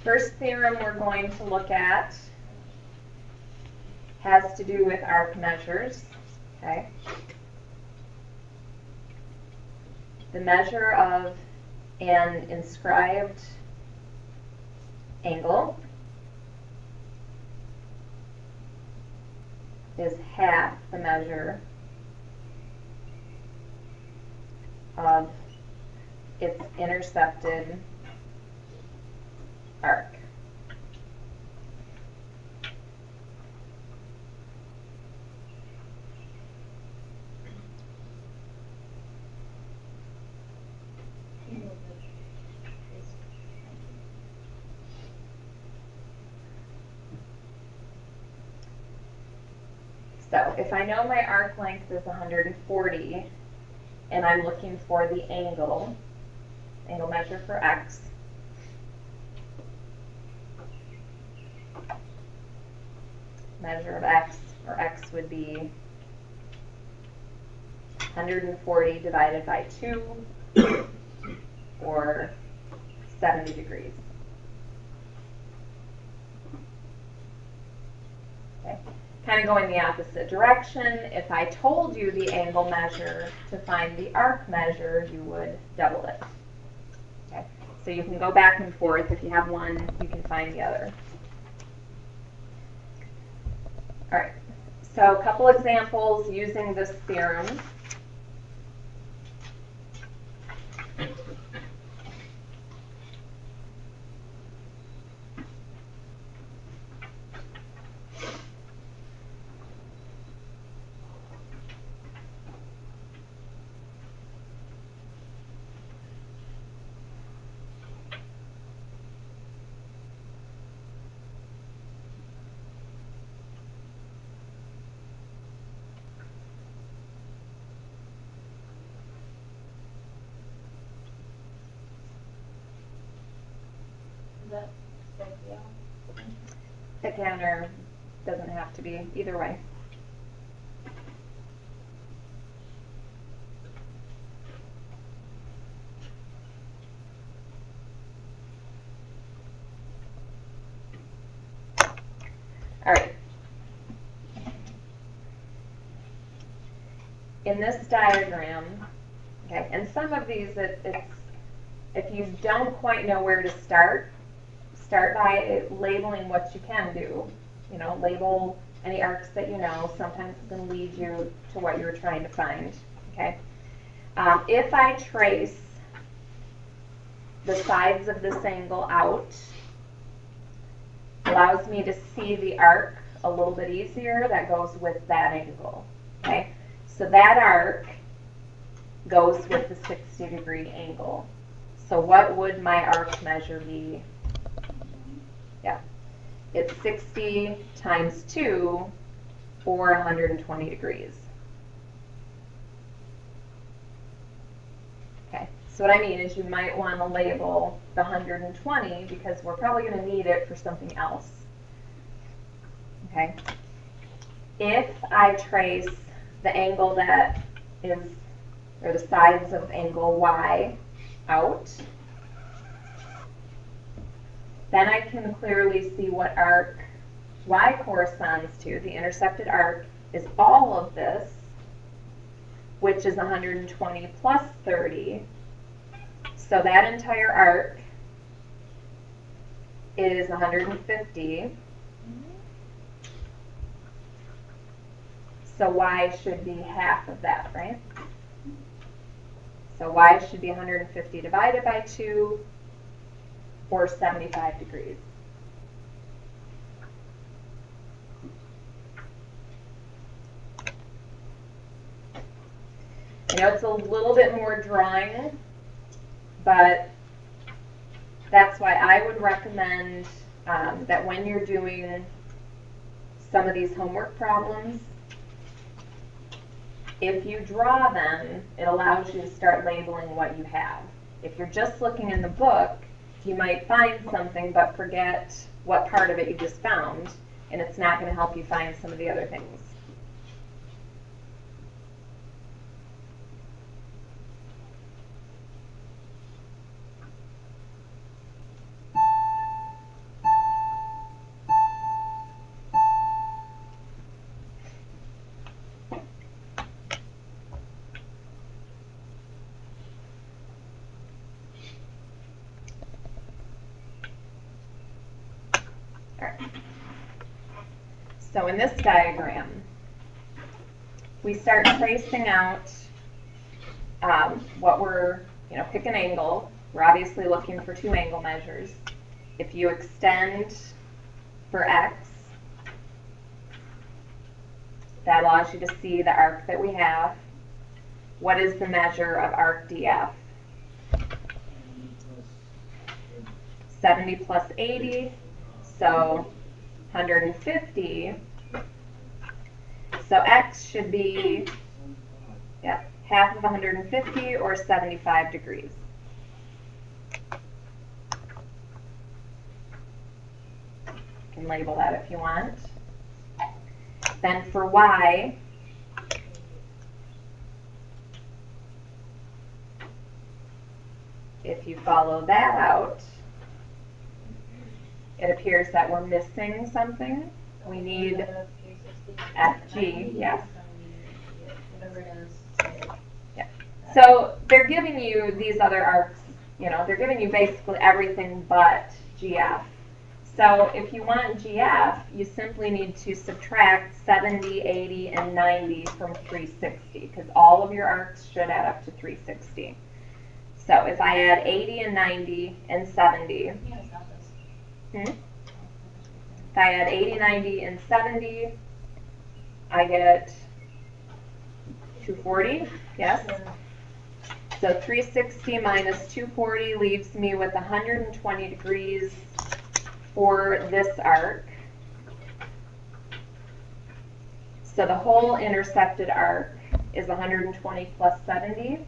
first theorem we're going to look at has to do with arc measures. Okay. The measure of an inscribed angle is half the measure of its intercepted arc. So if I know my arc length is 140 and I'm looking for the angle measure for x, measure of x, or x would be 140 divided by 2, or 70 degrees. Okay. Kind of going the opposite direction, if I told you the angle measure to find the arc measure, you would double it. Okay. So you can go back and forth. If you have one, you can find the other. All right, so a couple examples using this theorem. Again, or doesn't have to be, either way. All right. In this diagram, okay, and some of these, if you don't quite know where to start by labeling what you can do. You know, label any arcs that you know. Sometimes it's going to lead you to what you're trying to find. Okay. If I trace the sides of this angle out, allows me to see the arc a little bit easier that goes with that angle. Okay. So that arc goes with the 60-degree angle. So what would my arc measure be? Yeah, it's 60 times 2, or 120 degrees. Okay, so what I mean is you might want to label the 120 because we're probably going to need it for something else. Okay, if I trace the angle that is, or the sides of angle y out, then I can clearly see what arc y corresponds to. The intercepted arc is all of this, which is 120 plus 30. So that entire arc is 150. So y should be half of that, right? So y should be 150 divided by 2, or 75 degrees. I know it's a little bit more drawing, but that's why I would recommend that when you're doing some of these homework problems, if you draw them, it allows you to start labeling what you have. If you're just looking in the book, you might find something but forget what part of it you just found, and it's not going to help you find some of the other things. So in this diagram, we start tracing out what we're, pick an angle. We're obviously looking for two angle measures. If you extend for x, that allows you to see the arc that we have. What is the measure of arc DF? 70 plus 80, so 150. So x should be half of 150 or 75 degrees. You can label that if you want. Then for y, if you follow that out, it appears that we're missing something. We need FG, yes. Yeah. So they're giving you these other arcs, they're giving you basically everything but GF. So if you want GF, you simply need to subtract 70, 80, and 90 from 360, because all of your arcs should add up to 360. So if I add 80 and 90 and 70, if I add 80, 90, and 70, I get 240, yes? So 360 minus 240 leaves me with 120 degrees for this arc. So the whole intercepted arc is 120 plus 70.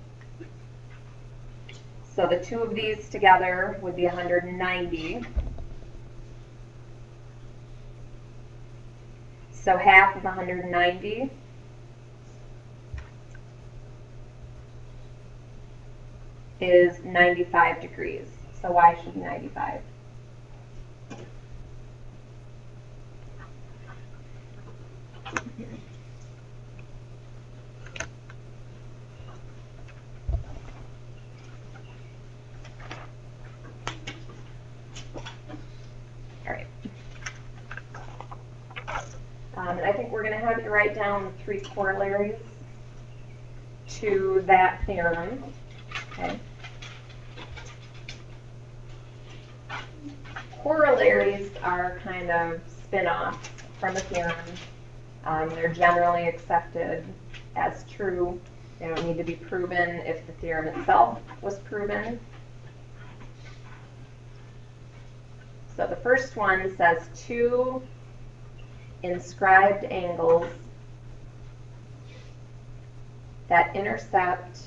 So the two of these together would be 190. So half of 190 is 95 degrees. So y should be 95. All right. And I think we're going to have you write down the 3 corollaries to that theorem. Okay. Corollaries are kind of spin-offs from a theorem. They're generally accepted as true. They don't need to be proven if the theorem itself was proven. So the first one says 2 inscribed angles that intercept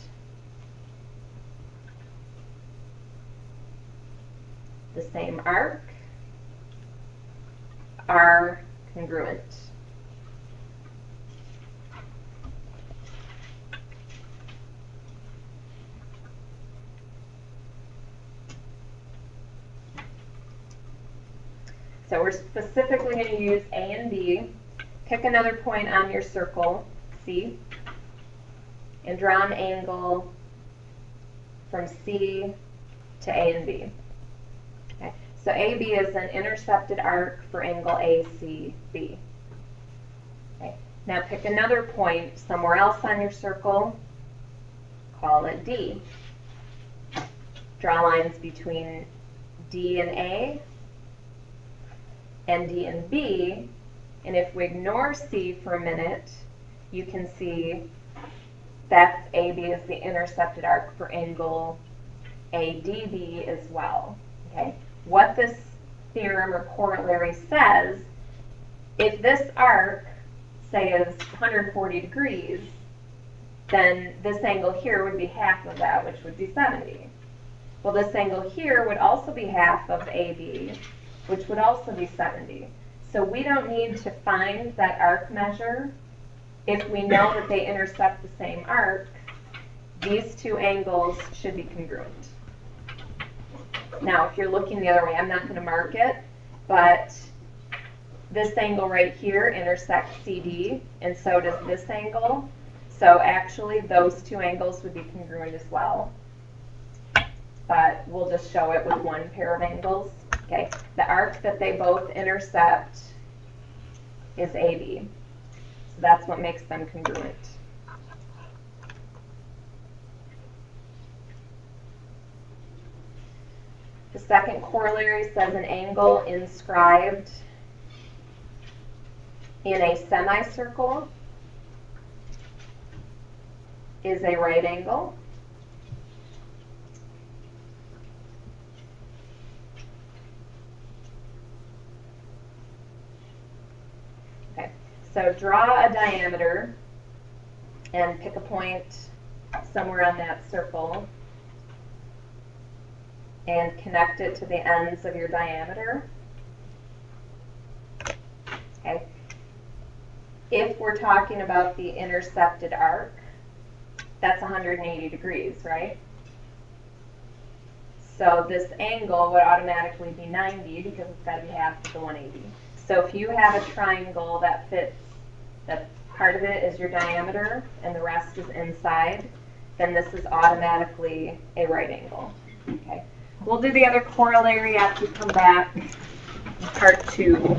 the same arc are congruent. So we're specifically going to use A and B. Pick another point on your circle, C, and draw an angle from C to A and B. Okay. So AB is an intercepted arc for angle ACB. Okay. Now pick another point somewhere else on your circle, call it D. Draw lines between D and A, and D and B, and if we ignore C for a minute, you can see that AB is the intercepted arc for angle ADB as well. Okay? What this theorem or corollary says, if this arc, say, is 140 degrees, then this angle here would be half of that, which would be 70. Well, this angle here would also be half of AB, which would also be 70. So we don't need to find that arc measure if we know that they intercept the same arc. These two angles should be congruent. Now, if you're looking the other way, I'm not going to mark it, but this angle right here intersects CD, and so does this angle. So actually, those two angles would be congruent as well. But we'll just show it with one pair of angles. Okay, the arc that they both intercept is AB. So that's what makes them congruent. The second corollary says an angle inscribed in a semicircle is a right angle. Okay, so draw a diameter and pick a point somewhere on that circle and connect it to the ends of your diameter. Okay. If we're talking about the intercepted arc, that's 180 degrees, right? So this angle would automatically be 90 because it's got to be half of the 180. So if you have a triangle that fits, that part of it is your diameter and the rest is inside, then this is automatically a right angle. Okay. We'll do the other corollary after you come back in part 2.